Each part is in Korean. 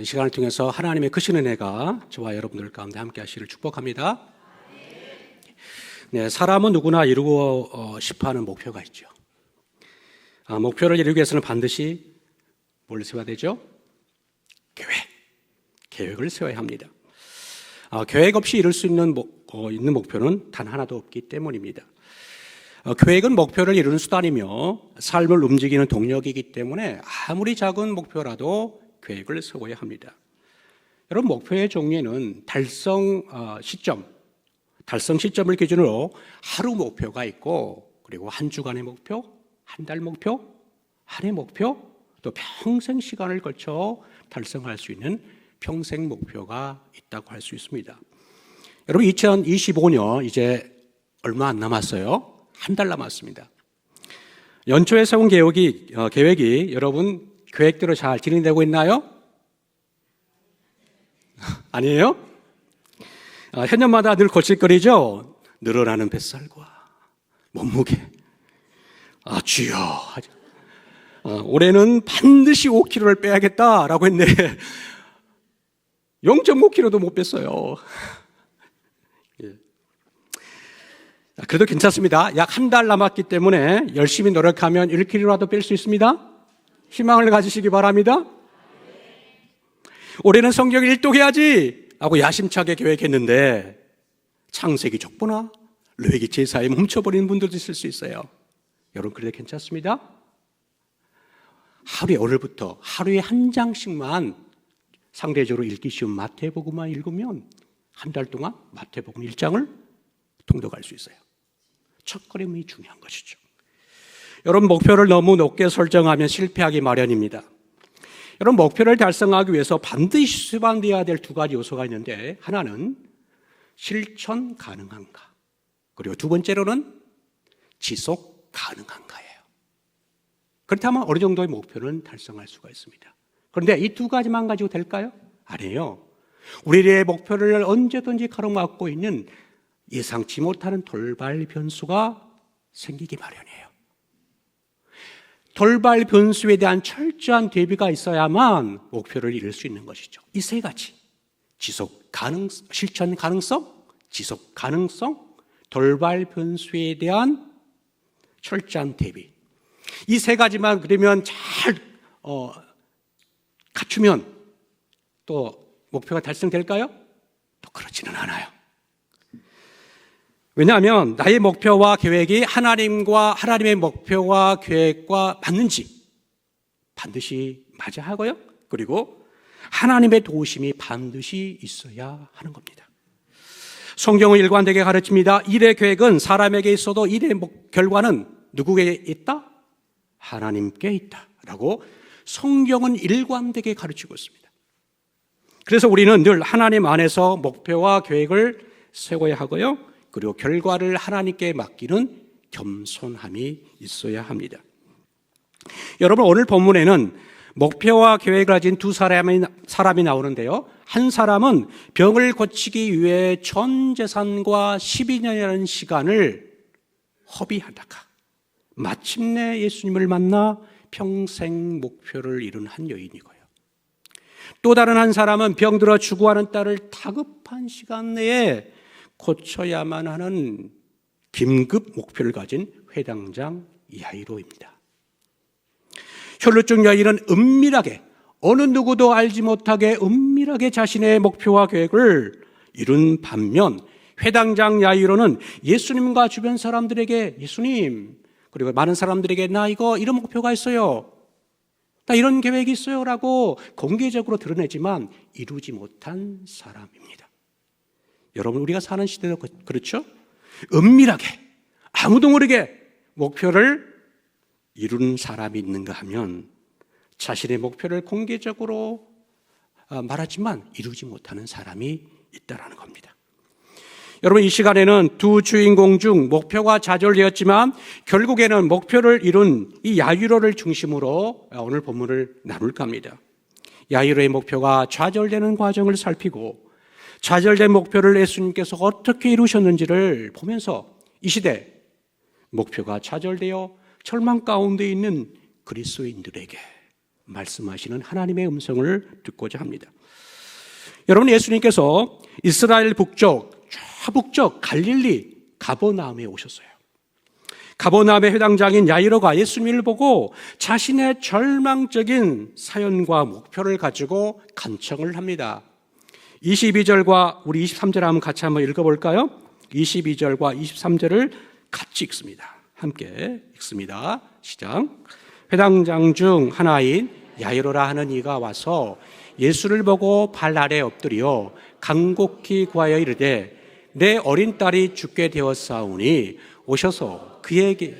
이 시간을 통해서 하나님의 크신 은혜가 저와 여러분들 가운데 함께 하시기를 축복합니다. 네, 사람은 누구나 이루고 싶어하는 목표가 있죠. 목표를 이루기 위해서는 반드시 뭘 세워야 되죠? 계획을 세워야 합니다. 계획 없이 이룰 수 있는 목표는 단 하나도 없기 때문입니다. 계획은 목표를 이루는 수단이며 삶을 움직이는 동력이기 때문에 아무리 작은 목표라도 계획을 세워야 합니다. 여러분, 목표의 종류에는 달성 시점을 기준으로 하루 목표가 있고, 그리고 한 주간의 목표, 한 달 목표, 한 해 목표, 또 평생 시간을 걸쳐 달성할 수 있는 평생 목표가 있다고 할 수 있습니다. 여러분, 2025년 이제 얼마 안 남았어요. 한 달 남았습니다. 연초에 세운 계획이 여러분 계획대로 잘 진행되고 있나요? 아니에요? 현년마다 늘 거칠거리죠? 늘어나는 뱃살과 몸무게. 주여. 올해는 반드시 5kg를 빼야겠다라고 했는데 0.5kg도 못 뺐어요. 그래도 괜찮습니다. 약 한 달 남았기 때문에 열심히 노력하면 1kg라도 뺄 수 있습니다. 희망을 가지시기 바랍니다. 올해는 성경 일독해야지 하고 야심차게 계획했는데 창세기 족보나 레위기 제사에 멈춰버리는 분들도 있을 수 있어요. 여러분, 그래도 괜찮습니다. 오늘부터 하루에 한 장씩만 상대적으로 읽기 쉬운 마태복음만 읽으면 한 달 동안 마태복음 1장을 통독할 수 있어요. 첫걸음이 중요한 것이죠. 여러분, 목표를 너무 높게 설정하면 실패하기 마련입니다. 여러분, 목표를 달성하기 위해서 반드시 수반되어야 될 두 가지 요소가 있는데, 하나는 실천 가능한가, 그리고 두 번째로는 지속 가능한가예요. 그렇다면 어느 정도의 목표는 달성할 수가 있습니다. 그런데 이 두 가지만 가지고 될까요? 아니에요. 우리의 목표를 언제든지 가로막고 있는 예상치 못하는 돌발 변수가 생기기 마련이에요. 돌발 변수에 대한 철저한 대비가 있어야만 목표를 이룰 수 있는 것이죠. 이 세 가지: 실천 가능성, 지속 가능성, 돌발 변수에 대한 철저한 대비. 이 세 가지만 그러면 잘 갖추면 또 목표가 달성될까요? 또 그렇지는 않아요. 왜냐하면 나의 목표와 계획이 하나님의 목표와 계획과 맞는지 반드시 맞아야 하고요. 그리고 하나님의 도우심이 반드시 있어야 하는 겁니다. 성경은 일관되게 가르칩니다. 일의 계획은 사람에게 있어도 일의 결과는 누구에게 있다? 하나님께 있다 라고 성경은 일관되게 가르치고 있습니다. 그래서 우리는 늘 하나님 안에서 목표와 계획을 세워야 하고요. 그리고 결과를 하나님께 맡기는 겸손함이 있어야 합니다. 여러분, 오늘 본문에는 목표와 계획을 가진 두 사람이 나오는데요. 한 사람은 병을 고치기 위해 전 재산과 12년이라는 시간을 허비하다가 마침내 예수님을 만나 평생 목표를 이룬 한 여인이고요. 또 다른 한 사람은 병들어 죽어가는 딸을 다급한 시간 내에 고쳐야만 하는 긴급 목표를 가진 회당장 야이로입니다. 혈루증 야이로는 은밀하게, 어느 누구도 알지 못하게 은밀하게 자신의 목표와 계획을 이룬 반면, 회당장 야이로는 예수님과 주변 사람들에게, 예수님, 그리고 많은 사람들에게 나 이런 목표가 있어요, 나 이런 계획이 있어요 라고 공개적으로 드러내지만 이루지 못한 사람입니다. 여러분, 우리가 사는 시대도 그렇죠? 은밀하게 아무도 모르게 목표를 이루는 사람이 있는가 하면 자신의 목표를 공개적으로 말하지만 이루지 못하는 사람이 있다는 겁니다. 여러분, 이 시간에는 두 주인공 중 목표가 좌절되었지만 결국에는 목표를 이룬 이 야이로를 중심으로 오늘 본문을 나눌까 합니다. 야이로의 목표가 좌절되는 과정을 살피고 좌절된 목표를 예수님께서 어떻게 이루셨는지를 보면서 이 시대 목표가 좌절되어 절망 가운데 있는 그리스도인들에게 말씀하시는 하나님의 음성을 듣고자 합니다. 여러분, 예수님께서 이스라엘 북쪽, 좌북쪽 갈릴리 가버나움에 오셨어요. 가버나움의 회당장인 야이로가 예수님을 보고 자신의 절망적인 사연과 목표를 가지고 간청을 합니다. 22절과 우리 23절 같이 한번 읽어볼까요? 22절과 23절을 같이 읽습니다. 함께 읽습니다. 시작. 회당장 중 하나인 야이로라 하는 이가 와서 예수를 보고 발 아래 엎드려 간곡히 구하여 이르되 내 어린 딸이 죽게 되었사오니 오셔서 그에게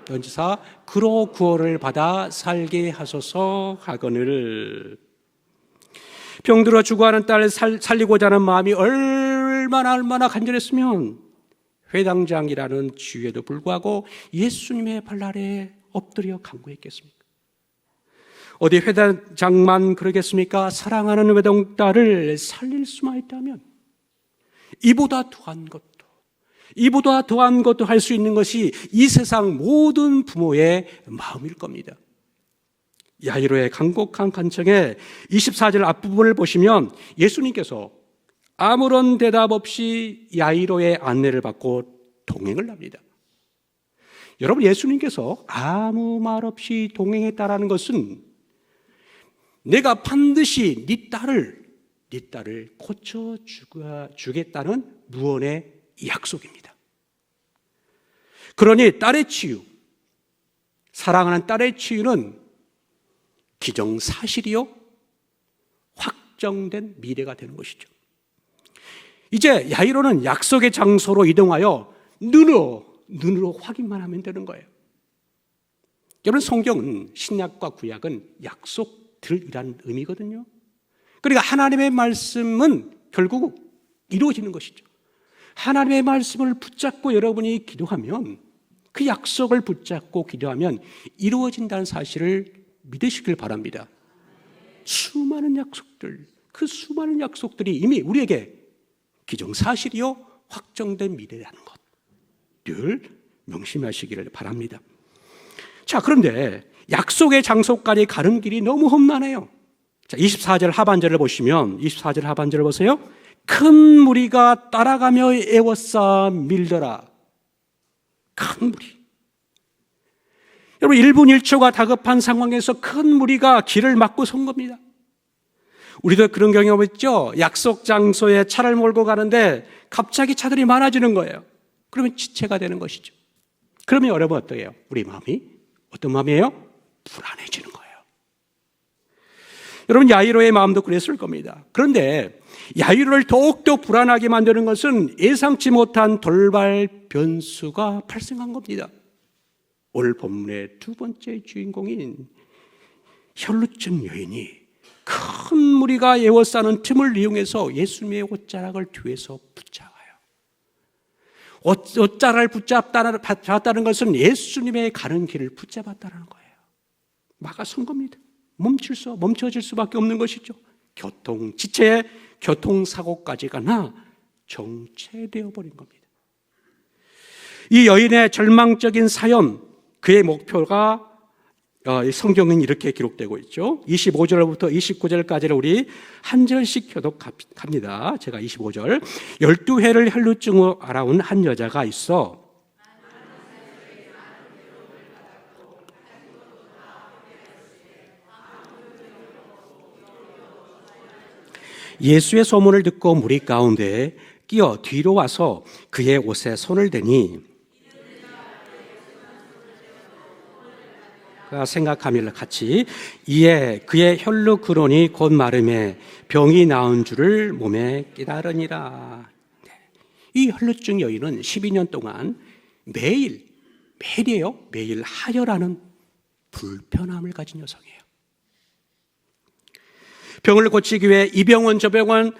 던지사 그로 구원을 받아 살게 하소서 하거늘. 병들어 죽어가는 딸을 살리고자 하는 마음이 얼마나 간절했으면 회당장이라는 지위에도 불구하고 예수님의 발 아래 엎드려 간구했겠습니까? 어디 회당장만 그러겠습니까? 사랑하는 외동딸을 살릴 수만 있다면 이보다 더한 것도 할 수 있는 것이 이 세상 모든 부모의 마음일 겁니다. 야이로의 간곡한 간청에 24절 앞부분을 보시면 예수님께서 아무런 대답 없이 야이로의 안내를 받고 동행을 합니다. 여러분, 예수님께서 아무 말 없이 동행했다라는 것은 내가 반드시 네 딸을 고쳐주겠다는 무언의 약속입니다. 그러니 딸의 치유, 사랑하는 딸의 치유는 기정사실이요 확정된 미래가 되는 것이죠. 이제 야이로는 약속의 장소로 이동하여 눈으로 확인만 하면 되는 거예요. 여러분, 성경은 신약과 구약은 약속들이라는 의미거든요. 그러니까 하나님의 말씀은 결국 이루어지는 것이죠. 하나님의 말씀을 붙잡고 여러분이 기도하면, 그 약속을 붙잡고 기도하면 이루어진다는 사실을 믿으시길 바랍니다. 수많은 약속들이 이미 우리에게 기정사실이요 확정된 미래라는 것을 명심하시기를 바랍니다. 자, 그런데 약속의 장소까지 가는 길이 너무 험난해요. 자, 24절 하반절을 보시면 24절 하반절을 보세요. 큰 무리가 따라가며 애워싸 밀더라. 큰 무리. 여러분, 1분 1초가 다급한 상황에서 큰 무리가 길을 막고 선 겁니다. 우리도 그런 경험 있죠? 약속 장소에 차를 몰고 가는데 갑자기 차들이 많아지는 거예요. 그러면 지체가 되는 것이죠. 그러면 여러분 어때요? 우리 마음이 어떤 마음이에요? 불안해지는 거예요. 여러분, 야이로의 마음도 그랬을 겁니다. 그런데 야이로를 더욱더 불안하게 만드는 것은 예상치 못한 돌발 변수가 발생한 겁니다. 오늘 본문의 두 번째 주인공인 혈루증 여인이 큰 무리가 에워싸는 틈을 이용해서 예수님의 옷자락을 뒤에서 붙잡아요. 옷자락을 붙잡았다는 것은 예수님의 가는 길을 붙잡았다는 거예요. 막아선 겁니다. 멈춰질 수밖에 없는 것이죠. 지체에 교통사고까지가 나 정체되어 버린 겁니다. 이 여인의 절망적인 사연, 그의 목표가 성경은 이렇게 기록되고 있죠. 25절부터 29절까지를 우리 한 절씩 교독합니다. 제가 25절. 12회를 혈루증으로 알아온 한 여자가 있어 예수의 소문을 듣고 무리 가운데 끼어 뒤로 와서 그의 옷에 손을 대니 생각하며 같이 이에 그의 혈루 근원이 곧 마름에 병이 나은 줄을 몸에 깨달으니라. 이 혈루증 여인은 12년 동안 매일 하혈하는 불편함을 가진 여성이에요. 병을 고치기 위해 이 병원 저 병원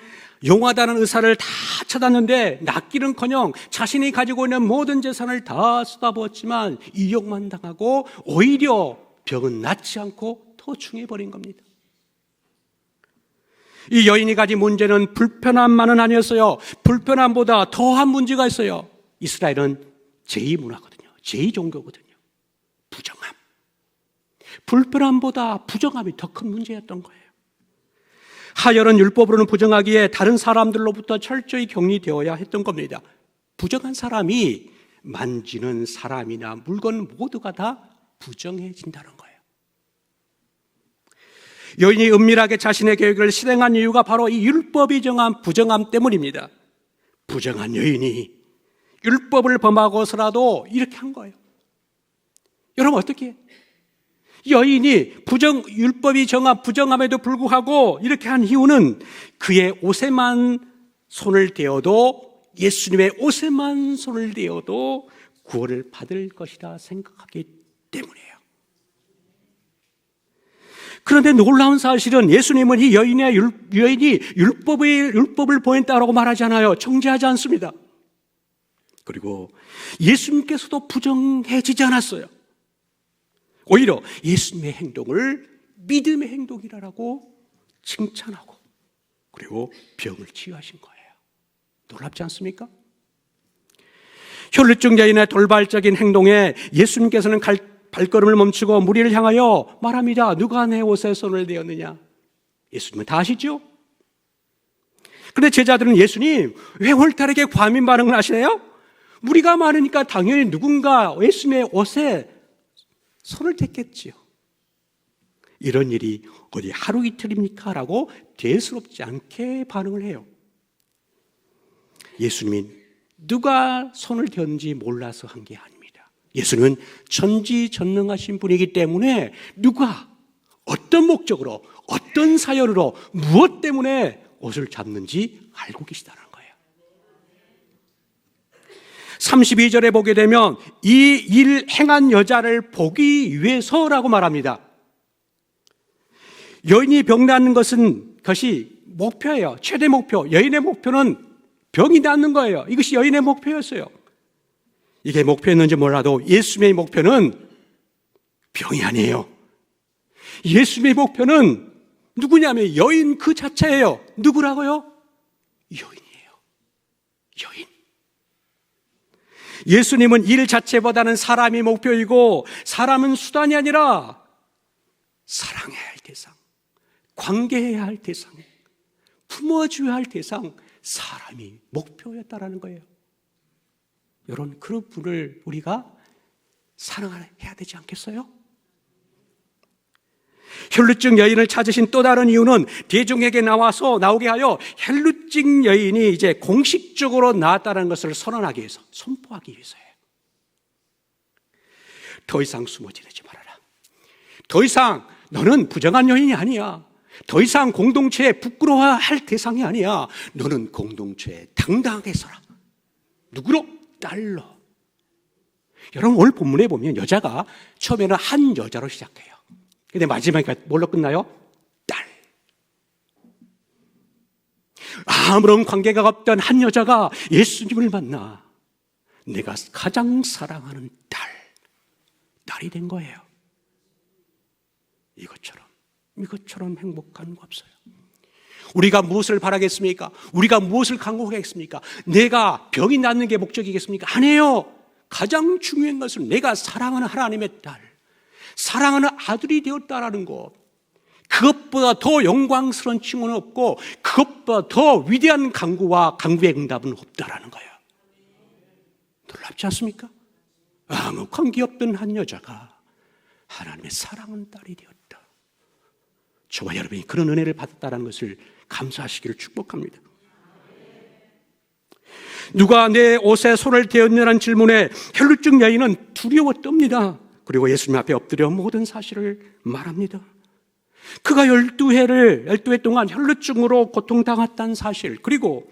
용하다는 의사를 다 찾았는데 낫기는커녕 자신이 가지고 있는 모든 재산을 다 쏟아부었지만 이용만 당하고 오히려 병은 낫지 않고 더 중해버린 겁니다. 이 여인이 가진 문제는 불편함만은 아니었어요. 불편함보다 더한 문제가 있어요. 이스라엘은 제2문화거든요. 제2종교거든요. 불편함보다 부정함이 더 큰 문제였던 거예요. 하열은 율법으로는 부정하기에 다른 사람들로부터 철저히 격리되어야 했던 겁니다. 부정한 사람이 만지는 사람이나 물건 모두가 다 부정해진다는 거예요. 여인이 은밀하게 자신의 계획을 실행한 이유가 바로 이 율법이 정한 부정함 때문입니다. 부정한 여인이 율법을 범하고서라도 이렇게 한 거예요. 여러분 어떻게 해요? 여인이 율법이 정한 부정함에도 불구하고 이렇게 한 이유는 그의 옷에만 손을 대어도, 예수님의 옷에만 손을 대어도 구원을 받을 것이라 생각하기 때문이에요. 그런데 놀라운 사실은 예수님은 이 여인이 율법을 보냈다고 말하지 않아요. 정죄하지 않습니다. 그리고 예수님께서도 부정해지지 않았어요. 오히려 예수님의 행동을 믿음의 행동이라고 칭찬하고, 그리고 병을 치유하신 거예요. 놀랍지 않습니까? 혈루증 여인의 돌발적인 행동에 예수님께서는 발걸음을 멈추고 무리를 향하여 말합니다. 누가 내 옷에 손을 대었느냐? 예수님은 다 아시죠? 그런데 제자들은 예수님, 왜 올타르게 과민 반응을 하시나요? 무리가 많으니까 당연히 누군가 예수님의 옷에 손을 댔겠지요. 이런 일이 어디 하루 이틀입니까? 라고 대수롭지 않게 반응을 해요. 예수님이 누가 손을 대었는지 몰라서 한 게 아닙니다. 예수님은 전지전능하신 분이기 때문에 누가 어떤 목적으로, 어떤 사연으로, 무엇 때문에 옷을 잡는지 알고 계시다는 거예요. 32절에 보게 되면 이 일 행한 여자를 보기 위해서라고 말합니다. 여인이 병 낫는 것이 목표예요. 최대 목표. 여인의 목표는 병이 낫는 거예요. 이것이 여인의 목표였어요. 이게 목표였는지 몰라도 예수님의 목표는 병이 아니에요. 예수님의 목표는 누구냐면 여인 그 자체예요. 누구라고요? 여인이에요. 여인. 예수님은 일 자체보다는 사람이 목표이고, 사람은 수단이 아니라 사랑해야 할 대상, 관계해야 할 대상, 품어줘야 할 대상, 사람이 목표였다라는 거예요. 여러분, 그런 분을 우리가 사랑해야 되지 않겠어요? 혈루증 여인을 찾으신 또 다른 이유는 대중에게 나오게 하여 혈루증 여인이 이제 공식적으로 나았다는 것을 선언하기 위해서, 선포하기 위해서예요. 더 이상 숨어 지내지 말아라. 더 이상 너는 부정한 여인이 아니야. 더 이상 공동체에 부끄러워할 대상이 아니야. 너는 공동체에 당당하게 서라. 누구로? 딸로. 여러분, 오늘 본문에 보면 여자가 처음에는 한 여자로 시작해요. 근데 마지막에 뭘로 끝나요? 딸. 아무런 관계가 없던 한 여자가 예수님을 만나 내가 가장 사랑하는 딸이 된 거예요. 이것처럼 행복한 거 없어요. 우리가 무엇을 바라겠습니까? 우리가 무엇을 간구하겠습니까? 내가 병이 낫는 게 목적이겠습니까? 아니에요. 가장 중요한 것은 내가 사랑하는 하나님의 딸, 사랑하는 아들이 되었다라는 것, 그것보다 더 영광스러운 칭호는 없고, 그것보다 더 위대한 간구와 간구의 응답은 없다라는 거예요. 놀랍지 않습니까? 아무 관계 없던 한 여자가 하나님의 사랑하는 딸이 되었다. 저와 여러분이 그런 은혜를 받았다는 것을 감사하시기를 축복합니다. 누가 내 옷에 손을 대었냐는 질문에 혈루증 여인은 두려워 떱니다. 그리고 예수님 앞에 엎드려 모든 사실을 말합니다. 그가 12해 동안 혈루증으로 고통당했다는 사실, 그리고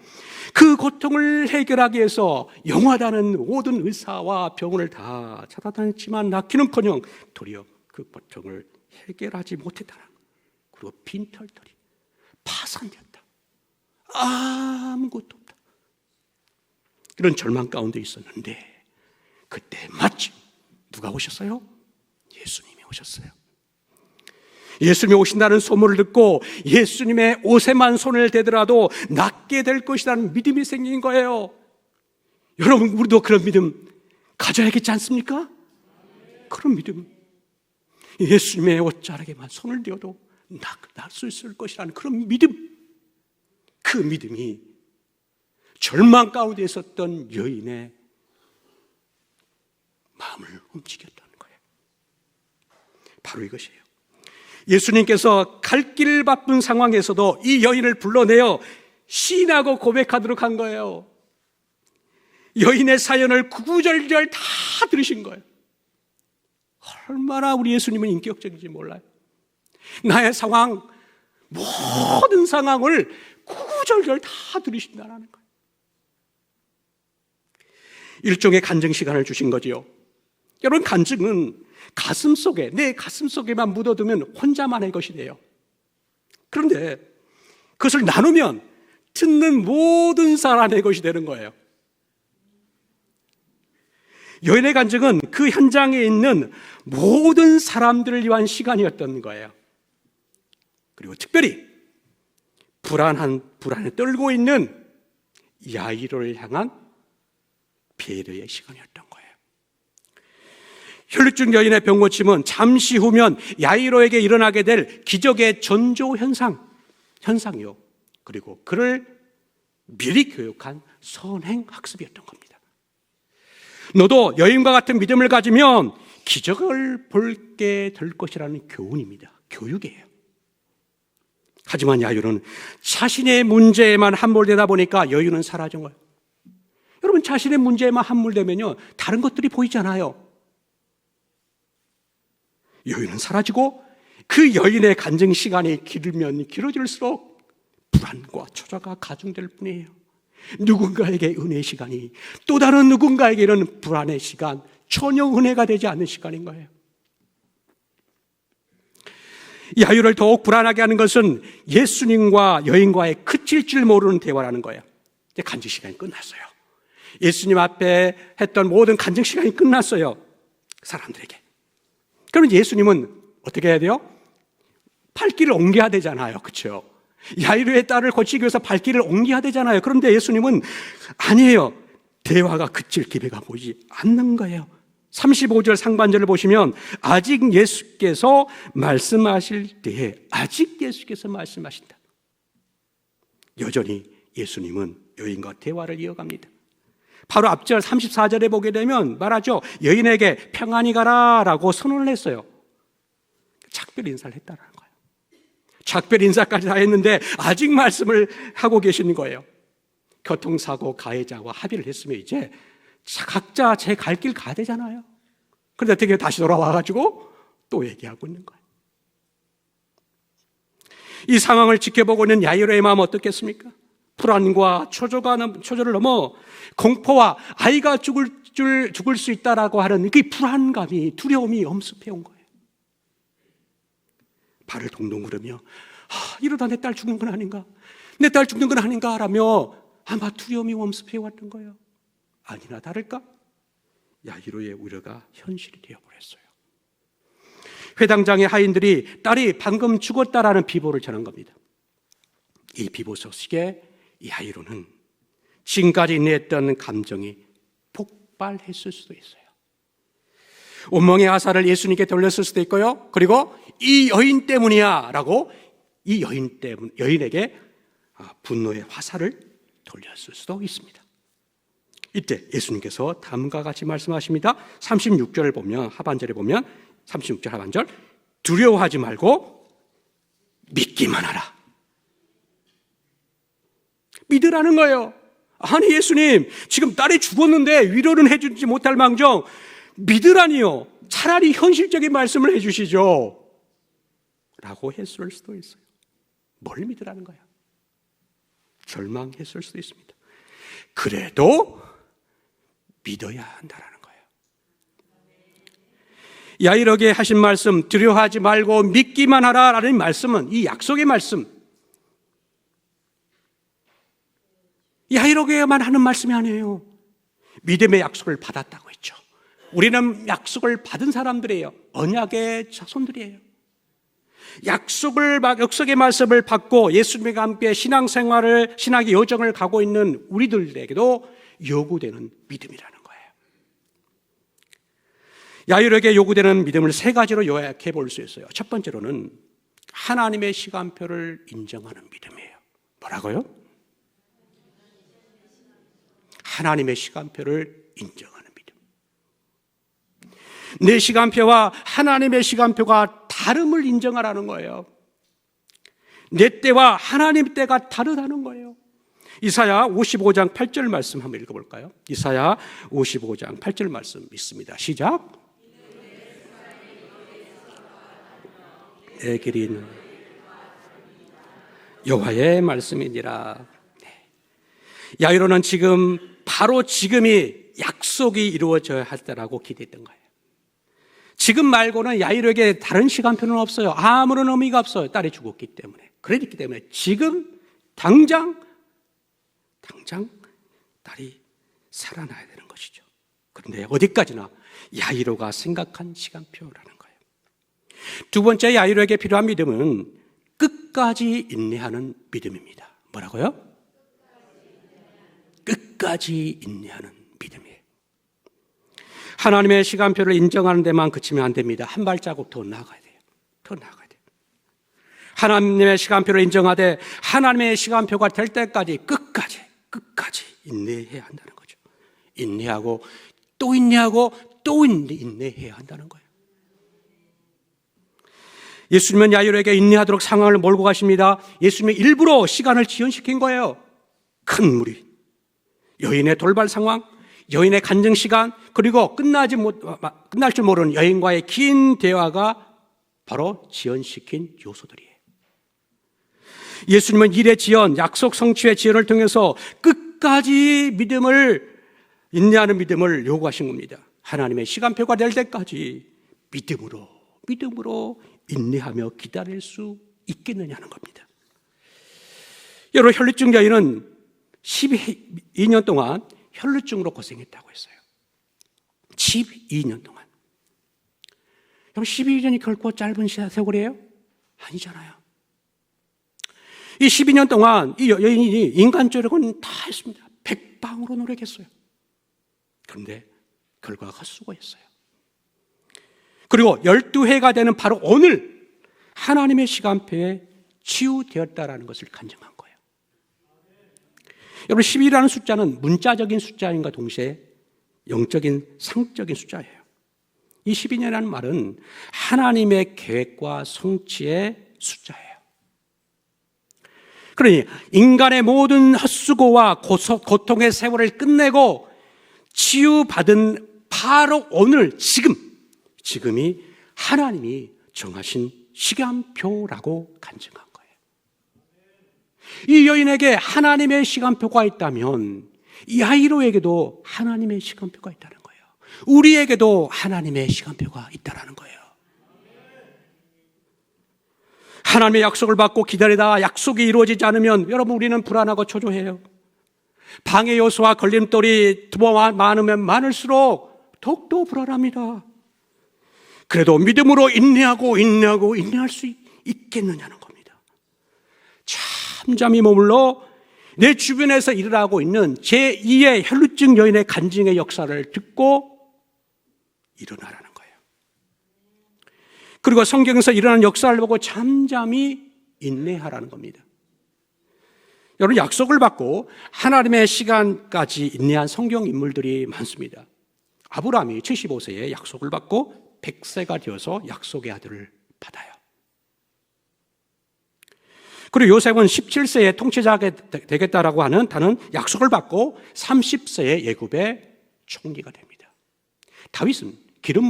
그 고통을 해결하기 위해서 영화다는 모든 의사와 병원을 다 찾아다녔지만 낫기는커녕 도리어 그 고통을 해결하지 못했다는, 그리고 빈털터리 파산되었다. 아무것도 없다. 이런 절망 가운데 있었는데 그때 마침 누가 오셨어요? 예수님이 오셨어요. 예수님이 오신다는 소문을 듣고 예수님의 옷에만 손을 대더라도 낫게 될 것이라는 믿음이 생긴 거예요. 여러분, 우리도 그런 믿음 가져야겠지 않습니까? 그런 믿음. 예수님의 옷자락에만 손을 대어도 날 수 있을 것이라는 그런 믿음, 그 믿음이 절망 가운데 있었던 여인의 마음을 움직였다는 거예요. 바로 이것이에요. 예수님께서 갈 길 바쁜 상황에서도 이 여인을 불러내어 시인하고 고백하도록 한 거예요. 여인의 사연을 구구절절 다 들으신 거예요. 얼마나 우리 예수님은 인격적인지 몰라요. 나의 상황, 모든 상황을 구구절절 다 들으신다는 거예요. 일종의 간증 시간을 주신 거지요. 여러분, 간증은 가슴 속에, 내 가슴 속에만 묻어두면 혼자만의 것이 돼요. 그런데 그것을 나누면 듣는 모든 사람의 것이 되는 거예요. 여인의 간증은 그 현장에 있는 모든 사람들을 위한 시간이었던 거예요. 그리고 특별히 불안에 떨고 있는 야이로를 향한 배려의 시간이었던 거예요. 혈루증 여인의 병 고침은 잠시 후면 야이로에게 일어나게 될 기적의 전조 현상이요. 그리고 그를 미리 교육한 선행 학습이었던 겁니다. 너도 여인과 같은 믿음을 가지면 기적을 볼게 될 것이라는 교훈입니다. 교육이에요. 하지만 야이로는 자신의 문제에만 함몰되다 보니까 여인은 사라진 거예요. 여러분, 자신의 문제에만 함몰되면요, 다른 것들이 보이잖아요. 여인은 사라지고 그 여인의 간증 시간이 길면 길어질수록 불안과 초조가 가중될 뿐이에요. 누군가에게 은혜의 시간이 또 다른 누군가에게는 불안의 시간, 전혀 은혜가 되지 않는 시간인 거예요. 야이로를 더욱 불안하게 하는 것은 예수님과 여인과의 그칠 줄 모르는 대화라는 거예요. 이제 간증 시간이 끝났어요. 예수님 앞에 했던 모든 간증 시간이 끝났어요. 사람들에게. 그러면 예수님은 어떻게 해야 돼요? 발길을 옮겨야 되잖아요. 그렇죠? 야이로의 딸을 고치기 위해서 발길을 옮겨야 되잖아요. 그런데 예수님은 아니에요. 대화가 그칠 기회가 보이지 않는 거예요. 35절 상반절을 보시면 아직 예수께서 말씀하실 때에 아직 예수께서 말씀하신다. 여전히 예수님은 여인과 대화를 이어갑니다. 바로 앞절 34절에 보게 되면 말하죠. 여인에게 평안히 가라라고 선언을 했어요. 작별 인사를 했다는 거예요. 작별 인사까지 다 했는데 아직 말씀을 하고 계시는 거예요. 교통사고 가해자와 합의를 했으면 이제 각자 제 갈 길 가야 되잖아요. 그런데 어떻게 다시 돌아와가지고 또 얘기하고 있는 거예요. 이 상황을 지켜보고 있는 야이로의 마음은 어떻겠습니까? 불안과 초조를 넘어 공포와 아이가 죽을 수 있다라고 하는 그 불안감이, 두려움이 엄습해 온 거예요. 발을 동동 구르며 이러다 내 딸 죽는 건 아닌가? 내 딸 죽는 건 아닌가? 라며 아마 두려움이 엄습해 왔던 거예요. 아니나 다를까? 야이로의 우려가 현실이 되어버렸어요. 회당장의 하인들이 딸이 방금 죽었다라는 비보를 전한 겁니다. 이 비보 소식에 야이로는 지금까지 인내했던 감정이 폭발했을 수도 있어요. 온몸의 화살을 예수님께 돌렸을 수도 있고요. 그리고 이 여인 때문이야 라고 이 여인에게 분노의 화살을 돌렸을 수도 있습니다. 이때 예수님께서 다음과 같이 말씀하십니다. 36절을 보면, 하반절에 보면 36절 하반절, 두려워하지 말고 믿기만 하라. 믿으라는 거예요. 아니 예수님, 지금 딸이 죽었는데 위로는 해주지 못할 망정 믿으라니요. 차라리 현실적인 말씀을 해주시죠 라고 했을 수도 있어요. 뭘 믿으라는 거야? 절망했을 수도 있습니다. 그래도 믿어야 한다라는 거예요. 야이로에게 하신 말씀, 두려워하지 말고 믿기만 하라라는 말씀은, 이 약속의 말씀, 야이로에게만 하는 말씀이 아니에요. 믿음의 약속을 받았다고 했죠. 우리는 약속을 받은 사람들이에요. 언약의 자손들이에요. 약속의 말씀을 받고 예수님과 함께 신앙의 여정을 가고 있는 우리들에게도 요구되는 믿음이라는 거예요. 야일에게 요구되는 믿음을 세 가지로 요약해 볼 수 있어요. 첫 번째로는 하나님의 시간표를 인정하는 믿음이에요. 뭐라고요? 하나님의 시간표를 인정하는 믿음. 내 시간표와 하나님의 시간표가 다름을 인정하라는 거예요. 내 때와 하나님 때가 다르다는 거예요. 이사야 55장 8절 말씀 한번 읽어볼까요? 이사야 55장 8절 말씀 있습니다. 시작. 내 길은 여호와의 말씀이니라. 야이로는 지금 바로 지금이 약속이 이루어져야 할 때라고 기대했던 거예요. 지금 말고는 야이로에게 다른 시간표는 없어요. 아무런 의미가 없어요. 딸이 죽었기 때문에. 그랬기 때문에 지금 당장 딸이 살아나야 되는 것이죠. 그런데 어디까지나 야이로가 생각한 시간표라는 거예요. 두 번째 야이로에게 필요한 믿음은 끝까지 인내하는 믿음입니다. 뭐라고요? 끝까지 인내하는 믿음이에요. 하나님의 시간표를 인정하는 데만 그치면 안 됩니다. 한 발자국 더 나아가야 돼요. 더 나아가야 돼요. 하나님의 시간표를 인정하되 하나님의 시간표가 될 때까지 끝까지 인내해야 한다는 거죠. 인내하고 또 인내하고 또 인내해야 한다는 거예요. 예수님은 야이로에게 인내하도록 상황을 몰고 가십니다. 예수님이 일부러 시간을 지연시킨 거예요. 큰 무리, 여인의 돌발 상황, 여인의 간증 시간, 그리고 끝날 줄 모르는 여인과의 긴 대화가 바로 지연시킨 요소들이에요. 예수님은 일의 지연, 약속 성취의 지연을 통해서 끝까지 인내하는 믿음을 요구하신 겁니다. 하나님의 시간표가 될 때까지 믿음으로 인내하며 기다릴 수 있겠느냐는 겁니다. 여러분, 혈루증 여인은 12년 동안 혈루증으로 고생했다고 했어요. 12년 동안. 그럼 12년이 결코 짧은 세월이에요? 아니잖아요. 이 12년 동안 이 여인이 인간적으로는 다 했습니다. 백방으로 노력했어요. 그런데 결과가 수고했어요. 그리고 12회가 되는 바로 오늘 하나님의 시간표에 치유되었다라는 것을 간증한 거예요. 여러분, 12라는 숫자는 문자적인 숫자인과 동시에 영적인 상적인 숫자예요. 이 12년이라는 말은 하나님의 계획과 성취의 숫자예요. 그러니 인간의 모든 헛수고와 고통의 세월을 끝내고 치유받은 바로 오늘 지금이 하나님이 정하신 시간표라고 간증한 거예요. 이 여인에게 하나님의 시간표가 있다면 야이로에게도 하나님의 시간표가 있다는 거예요. 우리에게도 하나님의 시간표가 있다는 거예요. 하나님의 약속을 받고 기다리다가 약속이 이루어지지 않으면 여러분, 우리는 불안하고 초조해요. 방해 요소와 걸림돌이 더 많으면 많을수록 더욱더 불안합니다. 그래도 믿음으로 인내할 수 있겠느냐는 겁니다. 잠잠히 머물러 내 주변에서 일어나고 있는 제2의 혈루증 여인의 간증의 역사를 듣고 일어나라는 거예요. 그리고 성경에서 일어나는 역사를 보고 잠잠히 인내하라는 겁니다. 여러분, 약속을 받고 하나님의 시간까지 인내한 성경 인물들이 많습니다. 아브라함이 75세에 약속을 받고 100세가 되어서 약속의 아들을 받아요. 그리고 요셉은 17세에 통치자가 되겠다라고 하는 다른 약속을 받고 30세에 애굽의 총리가 됩니다. 다윗은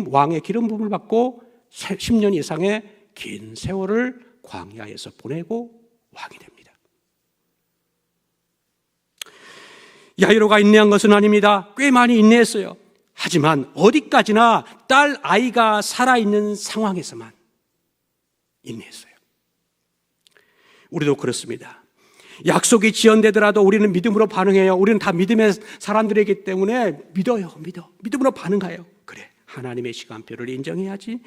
왕의 기름 부음을 받고 10년 이상의 긴 세월을 광야에서 보내고 왕이 됩니다. 야이로가 인내한 것은 아닙니다. 꽤 많이 인내했어요. 하지만 어디까지나 딸 아이가 살아있는 상황에서만 인내했어요. 우리도 그렇습니다. 약속이 지연되더라도 우리는 믿음으로 반응해요. 우리는 다 믿음의 사람들이기 때문에 믿음으로 반응해요. 그래, 하나님의 시간표를 인정해야지.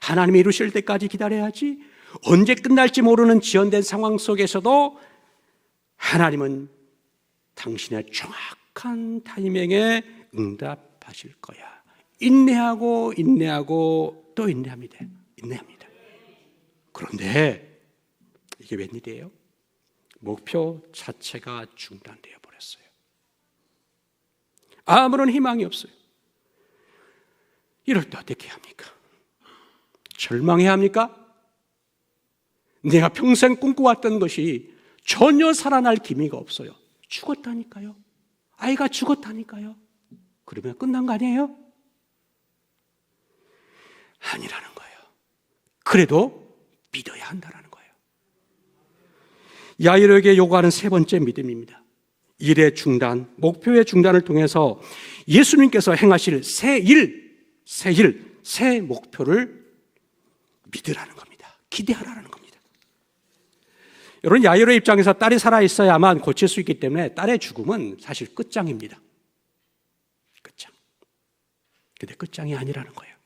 하나님이 이루실 때까지 기다려야지. 언제 끝날지 모르는 지연된 상황 속에서도 하나님은 당신의 정확한 타이밍에 응답하실 거야. 인내하고 또 인내합니다. 그런데 이게 웬일이에요? 목표 자체가 중단되어 버렸어요. 아무런 희망이 없어요. 이럴 때 어떻게 합니까? 절망해야 합니까? 내가 평생 꿈꿔왔던 것이 전혀 살아날 기미가 없어요. 죽었다니까요. 아이가 죽었다니까요. 그러면 끝난 거 아니에요? 아니라는 거예요. 그래도 믿어야 한다는 거예요. 야이로에게 요구하는 세 번째 믿음입니다. 일의 중단, 목표의 중단을 통해서 예수님께서 행하실 새 목표를 믿으라는 겁니다. 기대하라는 겁니다. 여러분, 야이로의 입장에서 딸이 살아있어야만 고칠 수 있기 때문에 딸의 죽음은 사실 끝장입니다. 끝장. 근데 끝장이 아니라는 거예요.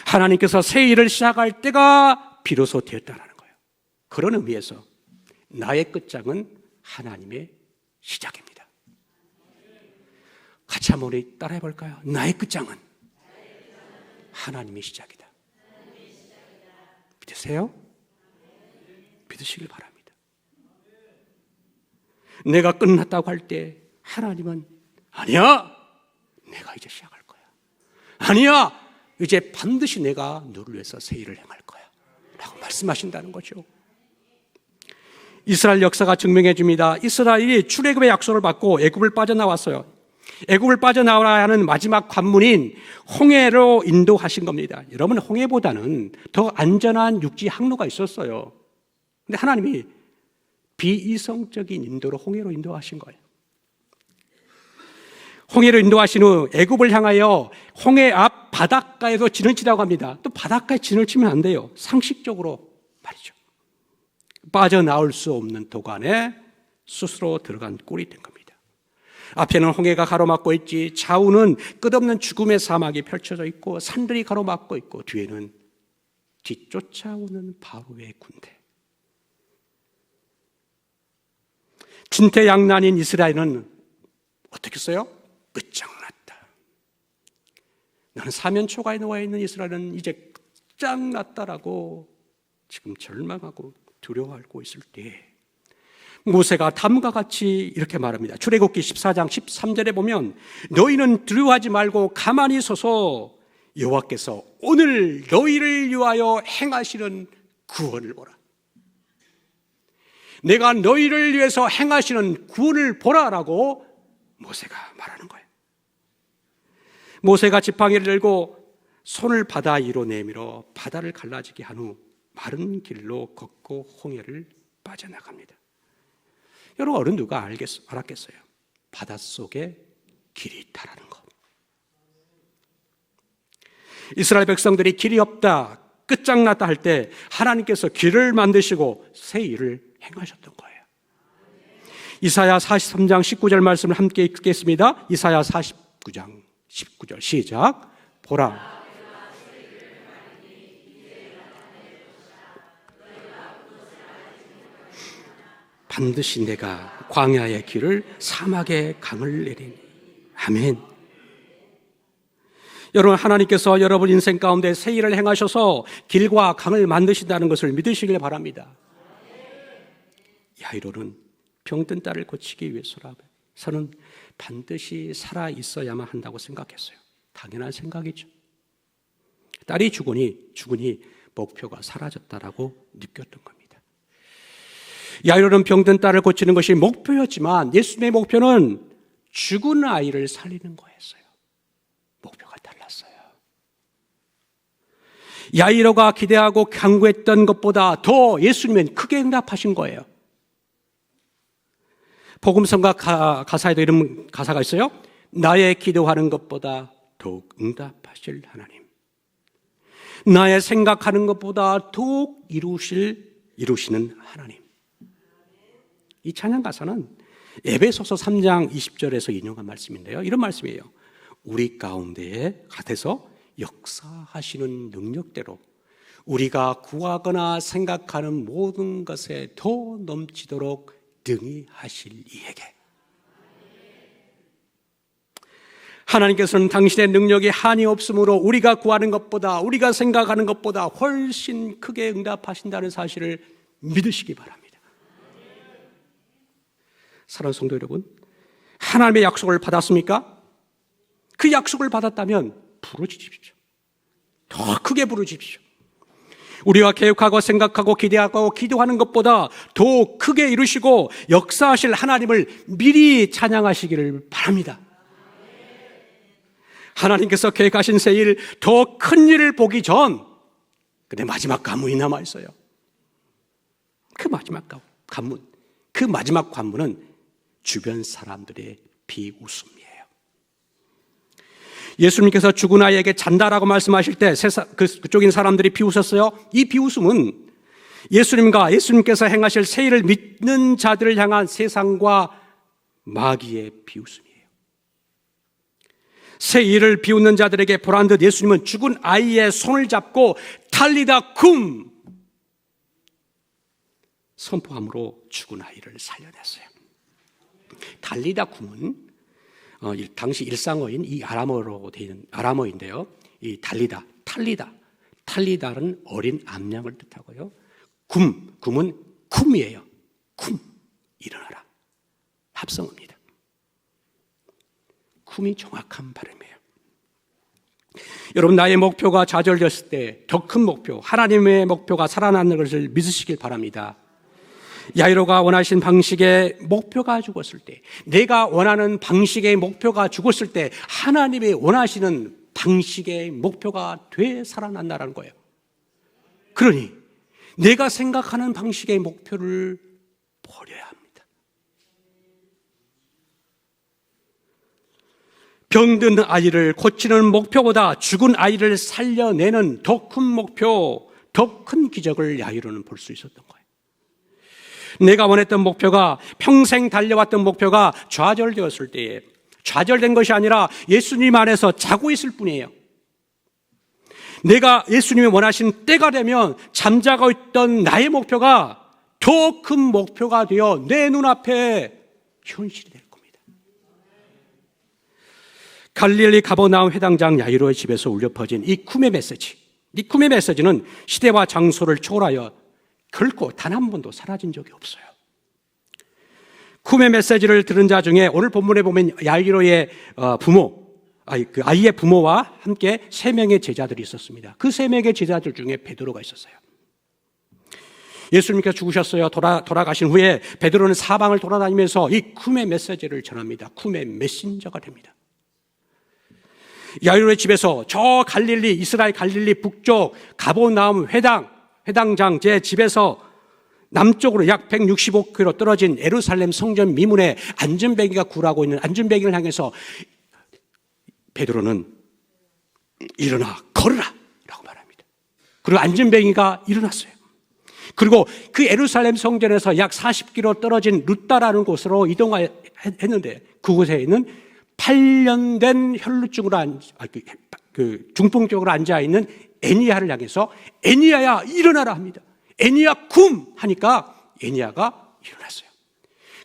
하나님께서 새 일을 시작할 때가 비로소 되었다는 거예요. 그런 의미에서 나의 끝장은 하나님의 시작입니다. 같이 한번 우리 따라해 볼까요? 나의 끝장은 하나님의 시작이다. 믿으세요? 믿으시길 바랍니다. 내가 끝났다고 할 때 하나님은 아니야, 내가 이제 시작할 거야. 아니야, 이제 반드시 내가 너를 위해서 새 일을 행할 거야 라고 말씀하신다는 거죠. 이스라엘 역사가 증명해 줍니다. 이스라엘이 출애굽의 약속을 받고 애굽을 빠져나왔어요. 애굽을 빠져나와야 하는 마지막 관문인 홍해로 인도하신 겁니다. 여러분, 홍해보다는 더 안전한 육지 항로가 있었어요. 근데 하나님이 비이성적인 인도로 홍해로 인도하신 거예요. 홍해로 인도하신 후 애굽을 향하여 홍해 앞 바닷가에서 진을 치라고 합니다. 또 바닷가에 진을 치면 안 돼요. 상식적으로 말이죠. 빠져나올 수 없는 도관에 스스로 들어간 꼴이 된 겁니다. 앞에는 홍해가 가로막고 있지, 좌우는 끝없는 죽음의 사막이 펼쳐져 있고 산들이 가로막고 있고, 뒤에는 뒤쫓아오는 바로의 군대. 진퇴양난인 이스라엘은 어떻게 했어요? 끝장났다. 나는 사면초가에 놓아있는 이스라엘은 이제 끝장났다라고 지금 절망하고 두려워하고 있을 때 모세가 다음과 같이 이렇게 말합니다. 출애굽기 14장 13절에 보면 너희는 두려워하지 말고 가만히 서서 여호와께서 오늘 너희를 위하여 행하시는 구원을 보라. 내가 너희를 위해서 행하시는 구원을 보라라고 모세가 말하는 거예요. 모세가 지팡이를 들고 손을 바다 위로 내밀어 바다를 갈라지게 한 후 마른 길로 걷고 홍해를 빠져나갑니다. 여러분, 어른 누가 알았겠어요? 바닷속에 길이 있다라는 것. 이스라엘 백성들이 길이 없다, 끝장났다 할 때 하나님께서 길을 만드시고 새 일을 행하셨던 거예요. 이사야 43장 19절 말씀을 함께 읽겠습니다. 이사야 49장 19절 시작. 보라, 반드시 내가 광야의 길을 사막의 강을 내리니. 아멘. 여러분, 하나님께서 여러분 인생 가운데 새 일을 행하셔서 길과 강을 만드신다는 것을 믿으시길 바랍니다. 야이로는 병든 딸을 고치기 위해서는 반드시 살아 있어야만 한다고 생각했어요. 당연한 생각이죠. 딸이 죽으니 목표가 사라졌다라고 느꼈던 겁니다. 야이로는 병든 딸을 고치는 것이 목표였지만 예수님의 목표는 죽은 아이를 살리는 거였어요. 목표가 달랐어요. 야이로가 기대하고 강구했던 것보다 더 예수님은 크게 응답하신 거예요. 복음성가 가사에도 이런 가사가 있어요. 나의 기도하는 것보다 더욱 응답하실 하나님, 나의 생각하는 것보다 더욱 이루시는 하나님. 이 찬양 가사는 에베소서 3장 20절에서 인용한 말씀인데요, 이런 말씀이에요. 우리 가운데에 갓에서 역사하시는 능력대로 우리가 구하거나 생각하는 모든 것에 더 넘치도록 등이 하실 이에게. 하나님께서는 당신의 능력이 한이 없으므로 우리가 구하는 것보다, 우리가 생각하는 것보다 훨씬 크게 응답하신다는 사실을 믿으시기 바랍니다. 사랑하는 성도 여러분, 하나님의 약속을 받았습니까? 그 약속을 받았다면 부르짖으십시오. 더 크게 부르짖으십시오. 우리가 계획하고 생각하고 기대하고 기도하는 것보다 더 크게 이루시고 역사하실 하나님을 미리 찬양하시기를 바랍니다. 하나님께서 계획하신 새일, 더 큰 일을 보기 전, 근데 마지막 관문이 남아있어요. 그 마지막 관문, 그 마지막 관문은 주변 사람들의 비웃음이에요. 예수님께서 죽은 아이에게 잔다라고 말씀하실 때 그쪽인 사람들이 비웃었어요. 이 비웃음은 예수님과 예수님께서 행하실 새 일을 믿는 자들을 향한 세상과 마귀의 비웃음이에요. 새 일을 비웃는 자들에게 보란 듯 예수님은 죽은 아이의 손을 잡고 달리다 쿰 선포함으로 죽은 아이를 살려냈어요. 달리다 쿰은 당시 일상어인 이 아람어로 되어 있는 아람어인데요. 이 탈리다는 어린 암양을 뜻하고요. 쿰은 쿰이에요. 쿰, 일어나라. 합성어입니다. 쿰이 정확한 발음이에요. 여러분, 나의 목표가 좌절됐을 때 더 큰 목표, 하나님의 목표가 살아나는 것을 믿으시길 바랍니다. 야이로가 원하신 방식의 목표가 죽었을 때, 내가 원하는 방식의 목표가 죽었을 때 하나님이 원하시는 방식의 목표가 되살아난다는 거예요. 그러니 내가 생각하는 방식의 목표를 버려야 합니다. 병든 아이를 고치는 목표보다 죽은 아이를 살려내는 더 큰 목표, 더 큰 기적을 야이로는 볼 수 있었던 거예요. 내가 원했던 목표가, 평생 달려왔던 목표가 좌절되었을 때에, 좌절된 것이 아니라 예수님 안에서 자고 있을 뿐이에요. 내가 예수님이 원하신 때가 되면 잠자고 있던 나의 목표가 더 큰 목표가 되어 내 눈앞에 현실이 될 겁니다. 갈릴리 가버나움 회당장 야이로의 집에서 울려 퍼진 이 쿰의 메시지, 이 쿰의 메시지는 시대와 장소를 초월하여 결코 단 한 번도 사라진 적이 없어요. 쿰의 메시지를 들은 자 중에 오늘 본문에 보면 야이로의 아이의 부모와 함께 3명의 제자들이 있었습니다. 그 3명의 제자들 중에 베드로가 있었어요. 예수님께서 죽으셨어요. 돌아가신 후에 베드로는 사방을 돌아다니면서 이 쿰의 메시지를 전합니다. 쿰의 메신저가 됩니다. 야이로의 집에서 저 갈릴리, 이스라엘 갈릴리 북쪽 가버나움 회당장 제 집에서 남쪽으로 약 165km 떨어진 예루살렘 성전 미문에 안전뱅이가 굴하고 있는 안전뱅이를 향해서 베드로는 일어나 걸으라 라고 말합니다. 그리고 안전뱅이가 일어났어요. 그리고 그 예루살렘 성전에서 약 40km 떨어진 룻다라는 곳으로 이동했는데 그곳에 있는 8년 된 혈루증으로 중풍적으로 앉아있는 애니야를 향해서 애니야야 일어나라 합니다. 애니야 쿰 하니까 애니야가 일어났어요.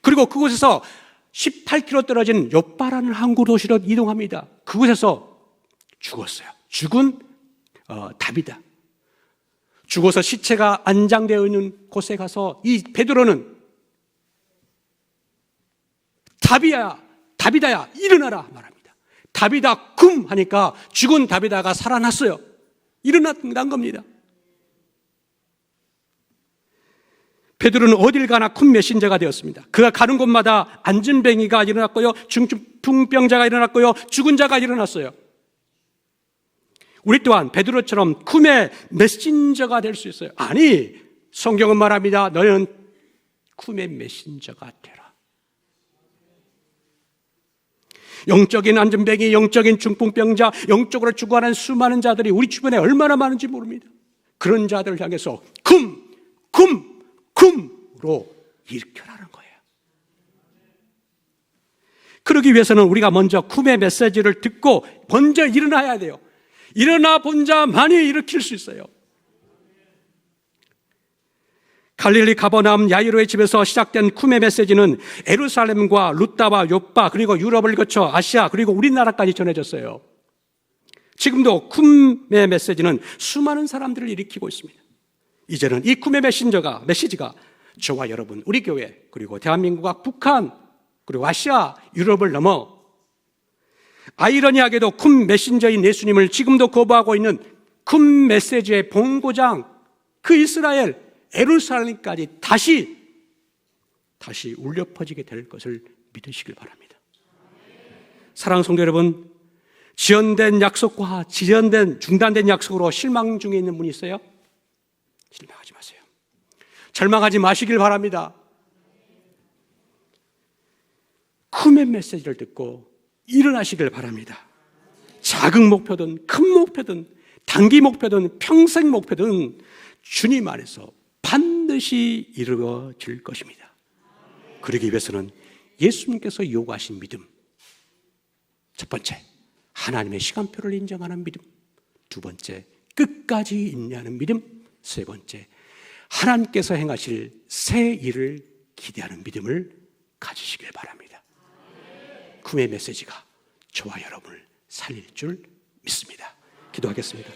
그리고 그곳에서 18km 떨어진 욥바라는 항구 도시로 이동합니다. 그곳에서 죽었어요. 죽은 다비다. 죽어서 시체가 안장되어 있는 곳에 가서 이 베드로는 다비다야 일어나라 말합니다. 다비다 쿰 하니까 죽은 다비다가 살아났어요. 일어난 겁니다. 베드로는 어딜 가나 큰 메신저가 되었습니다. 그가 가는 곳마다 안전뱅이가 일어났고요, 중풍병자가 일어났고요, 죽은 자가 일어났어요. 우리 또한 베드로처럼 쿰의 메신저가 될 수 있어요. 아니, 성경은 말합니다. 너는 쿰의 메신저가 되라. 영적인 안전뱅이, 영적인 중풍병자, 영적으로 죽어가는 수많은 자들이 우리 주변에 얼마나 많은지 모릅니다. 그런 자들을 향해서 쿰으로 일으켜라는 거예요. 그러기 위해서는 우리가 먼저 쿰의 메시지를 듣고 먼저 일어나야 돼요. 일어나 본 자만이 일으킬 수 있어요. 갈릴리 가버나움 야이로의 집에서 시작된 쿰의 메시지는 예루살렘과 루다와 요빠 그리고 유럽을 거쳐 아시아 그리고 우리나라까지 전해졌어요. 지금도 쿰의 메시지는 수많은 사람들을 일으키고 있습니다. 이제는 이 쿰의 메시지가 저와 여러분, 우리 교회 그리고 대한민국과 북한 그리고 아시아, 유럽을 넘어 아이러니하게도 쿰 메신저인 예수님을 지금도 거부하고 있는 쿰 메시지의 본고장 그 이스라엘 예루살렘까지 다시 울려 퍼지게 될 것을 믿으시길 바랍니다. 사랑하는 성도 여러분, 지연된 약속과 중단된 약속으로 실망 중에 있는 분이 있어요? 실망하지 마세요. 절망하지 마시길 바랍니다. 쿰의 메시지를 듣고 일어나시길 바랍니다. 작은 목표든 큰 목표든 단기 목표든 평생 목표든 주님 안에서 반드시 이루어질 것입니다. 그러기 위해서는 예수님께서 요구하신 믿음, 첫 번째 하나님의 시간표를 인정하는 믿음, 두 번째 끝까지 인내하는 믿음, 세 번째 하나님께서 행하실 새 일을 기대하는 믿음을 가지시길 바랍니다. 쿰의 메시지가 저와 여러분을 살릴 줄 믿습니다. 기도하겠습니다.